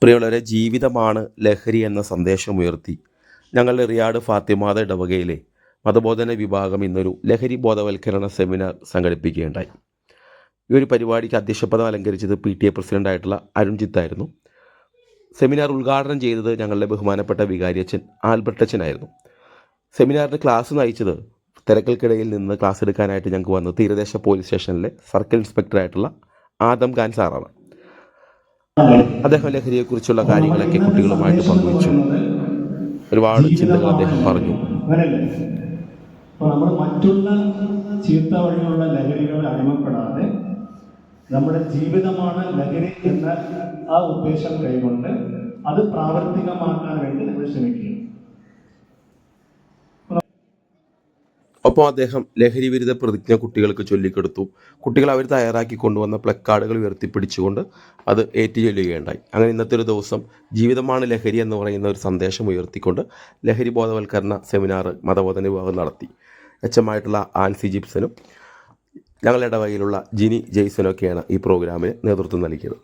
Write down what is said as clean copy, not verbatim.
പ്രിയമുള്ളവരെ, ജീവിതമാണ് ലഹരി എന്ന സന്ദേശമുയർത്തി ഞങ്ങളുടെ റിയാഡ് ഫാത്തിമാത ഇടവകയിലെ മതബോധന വിഭാഗം ഇന്നൊരു ലഹരി ബോധവൽക്കരണ സെമിനാർ സംഘടിപ്പിക്കുകയുണ്ടായി. ഈ ഒരു പരിപാടിക്ക് അധ്യക്ഷപദം അലങ്കരിച്ചത് PTA പ്രസിഡൻ്റായിട്ടുള്ള അരുൺജിത്തായിരുന്നു. സെമിനാർ ഉദ്ഘാടനം ചെയ്തത് ഞങ്ങളുടെ ബഹുമാനപ്പെട്ട വികാരിയച്ഛൻ ആൽബർട്ടച്ചനായിരുന്നു. സെമിനാറിന് ക്ലാസ് നയിച്ചത് തിരക്കൽക്കിടയിൽ നിന്ന് ക്ലാസ് എടുക്കാനായിട്ട് ഞങ്ങൾക്ക് വന്നത് തീരദേശ പോലീസ് സ്റ്റേഷനിലെ സർക്കിൾ ഇൻസ്പെക്ടറായിട്ടുള്ള ആദം ഖാൻ സാറാണ്. അദ്ദേഹം ലഹരിയെക്കുറിച്ചുള്ള കാര്യങ്ങളൊക്കെ കുട്ടികളുമായിട്ട് പങ്കുവച്ചു. ഒരുപാട് ചിന്തകൾ അദ്ദേഹം പറഞ്ഞു. നമ്മൾ മറ്റുള്ള ചീത്ത വഴിയുള്ള ലഹരികൾ അടിമപ്പെടാതെ നമ്മുടെ ജീവിതമാണ് ലഹരി എന്ന ആ ഉദ്ദേശം കൈകൊണ്ട് അത് പ്രാവർത്തികമാക്കാൻ വേണ്ടി നമ്മൾ ശ്രമിക്കുക. ഒപ്പം അദ്ദേഹം ലഹരി വിരുദ്ധ പ്രതിജ്ഞ കുട്ടികൾക്ക് ചൊല്ലിക്കൊടുത്തു. കുട്ടികൾ അവർ തയ്യാറാക്കി കൊണ്ടുവന്ന പ്ലക്കാർഡുകൾ ഉയർത്തിപ്പിടിച്ചുകൊണ്ട് അത് ഏറ്റുചൊല്ലുകയുണ്ടായി. അങ്ങനെ ഇന്നത്തെ ഒരു ദിവസം ജീവിതമാണ് ലഹരി എന്ന് പറയുന്ന ഒരു സന്ദേശം ഉയർത്തിക്കൊണ്ട് ലഹരി ബോധവൽക്കരണ സെമിനാർ മതബോധന വിഭാഗം നടത്തി. എച്ചമായിട്ടുള്ള ആൻസി ജിപ്സനും ഞങ്ങളുടെ ഇടവകയിലുള്ള ജിനി ജെയ്സനൊക്കെയാണ് ഈ പ്രോഗ്രാമിന് നേതൃത്വം നൽകിയത്.